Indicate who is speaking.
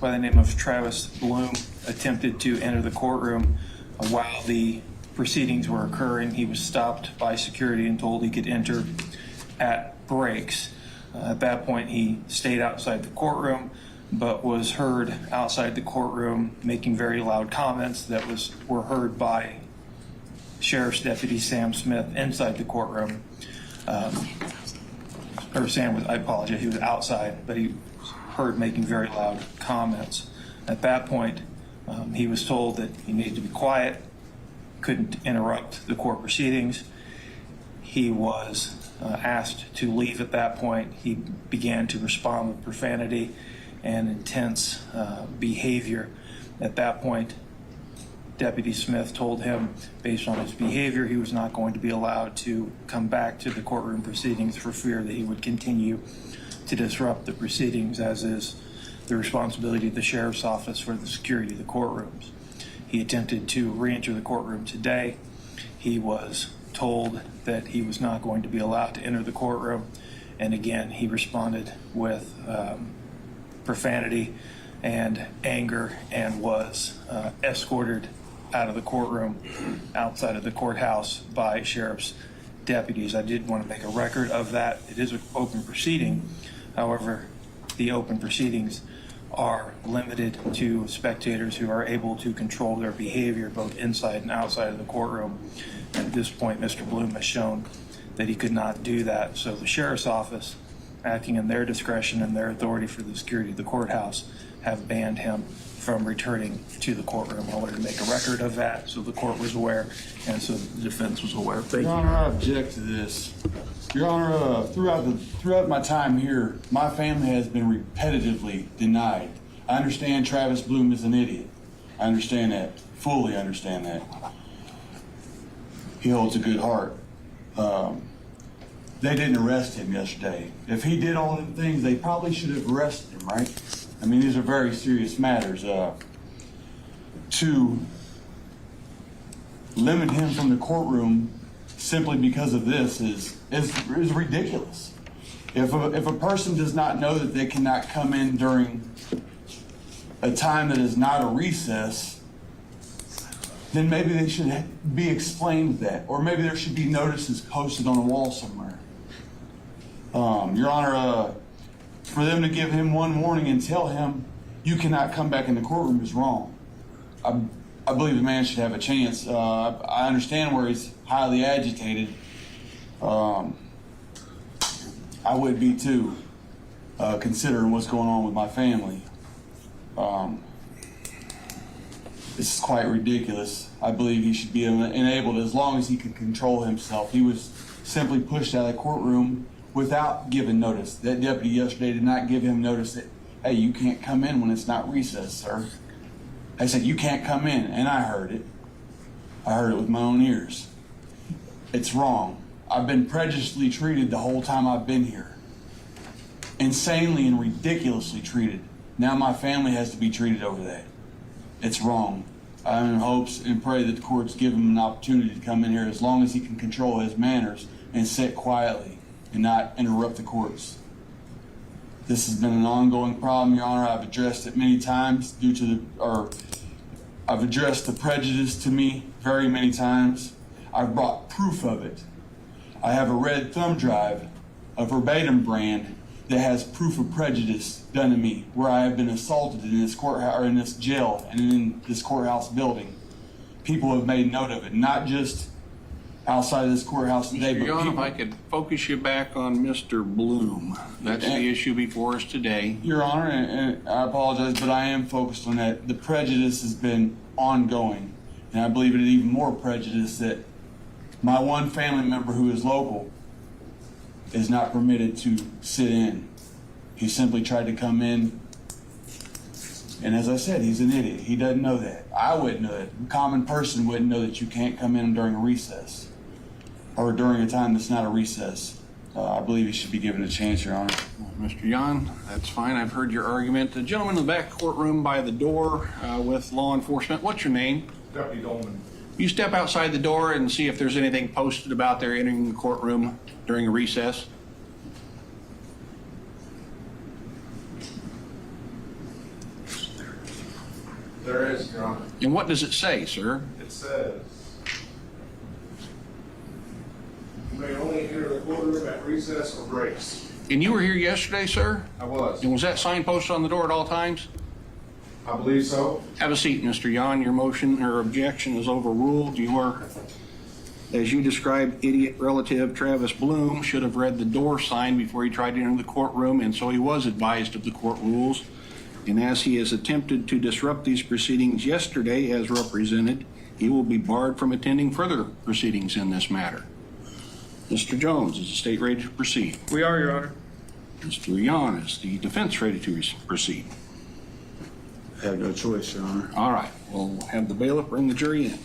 Speaker 1: by the name of Travis Bloom attempted to enter the courtroom while the proceedings were occurring. He was stopped by security and told he could enter at breaks. At that point, he stayed outside the courtroom, but was heard outside the courtroom making very loud comments that were heard by Sheriff's Deputy Sam Smith inside the courtroom. Or Sam was, I apologize, he was outside, but he heard making very loud comments. At that point, he was told that he needed to be quiet, couldn't interrupt the court proceedings. He was asked to leave at that point. He began to respond with profanity and intense behavior. At that point, Deputy Smith told him, based on his behavior, he was not going to be allowed to come back to the courtroom proceedings for fear that he would continue to disrupt the proceedings, as is the responsibility of the Sheriff's Office for the security of the courtrooms. He attempted to re-enter the courtroom today. He was told that he was not going to be allowed to enter the courtroom, and again, he responded with profanity and anger and was escorted out of the courtroom, outside of the courthouse, by sheriff's deputies. I did want to make a record of that. It is an open proceeding. However, the open proceedings are limited to spectators who are able to control their behavior both inside and outside of the courtroom. At this point, Mr. Bloom has shown that he could not do that. So the Sheriff's Office, acting in their discretion and their authority for the security of the courthouse, have banned him from returning to the courtroom. I wanted to make a record of that so the court was aware and so the defense was aware. Thank you.
Speaker 2: Your Honor, I object to this. Your Honor, throughout my time here, my family has been repetitively denied. I understand Travis Bloom is an idiot. I understand that. Fully understand that. He holds a good heart. They didn't arrest him yesterday. If he did all the things, they probably should have arrested him, right? I mean, these are very serious matters. To limit him from the courtroom simply because of this is ridiculous. If a person does not know that they cannot come in during a time that is not a recess, then maybe they should be explained that, or maybe there should be notices posted on a wall somewhere. Your Honor, for them to give him one warning and tell him you cannot come back in the courtroom is wrong. I believe the man should have a chance. I understand where he's highly agitated. I would be too, considering what's going on with my family. This is quite ridiculous. I believe he should be enabled as long as he can control himself. He was simply pushed out of the courtroom without giving notice. That deputy yesterday did not give him notice that, hey, you can't come in when it's not recess, sir. I said, you can't come in, and I heard it. I heard it with my own ears. It's wrong. I've been prejudiciously treated the whole time I've been here. Insanely and ridiculously treated. Now my family has to be treated over that. It's wrong. I'm in hopes and pray that the courts give him an opportunity to come in here as long as he can control his manners and sit quietly and not interrupt the courts. This has been an ongoing problem, Your Honor. I've addressed it many times I've addressed the prejudice to me very many times. I've brought proof of it. I have a red thumb drive, a verbatim brand that has proof of prejudice done to me, where I have been assaulted in this courthouse, or in this jail, and in this courthouse building. People have made note of it, not just outside of this courthouse today,
Speaker 3: Mr. Yohn, if I could focus you back on Mr. Bloom. That's the issue before us today.
Speaker 2: Your Honor, and I apologize, but I am focused on that. The prejudice has been ongoing, and I believe it is even more prejudice that my one family member who is local is not permitted to sit in. He simply tried to come in, and as I said, he's an idiot. He doesn't know that. I wouldn't know that. A common person wouldn't know that you can't come in during a recess or during a time that's not a recess. I believe he should be given a chance, Your Honor.
Speaker 3: Mr. Yohn, that's fine. I've heard your argument. The gentleman in the back courtroom by the door with law enforcement, what's your name?
Speaker 4: Deputy Dolman.
Speaker 3: You step outside the door and see if there's anything posted about their entering the courtroom during a recess.
Speaker 4: There is, Your Honor.
Speaker 3: And what does it say, sir?
Speaker 4: It says, you may only enter the courtroom at recess or breaks.
Speaker 3: And you were here yesterday, sir?
Speaker 4: I was.
Speaker 3: And was that sign posted on the door at all times?
Speaker 4: I believe so.
Speaker 3: Have a seat, Mr. Yohn. Your motion or objection is overruled. Your, as you described, idiot relative Travis Bloom should have read the door sign before he tried to enter the courtroom, and so he was advised of the court rules. And as he has attempted to disrupt these proceedings yesterday as represented, he will be barred from attending further proceedings in this matter. Mr. Jones, is the state ready to proceed?
Speaker 1: We are, Your Honor.
Speaker 3: Mr. Yohn, is the defense ready to proceed?
Speaker 2: I have no choice, Your Honor.
Speaker 3: All right, we'll have the bailiff bring the jury in.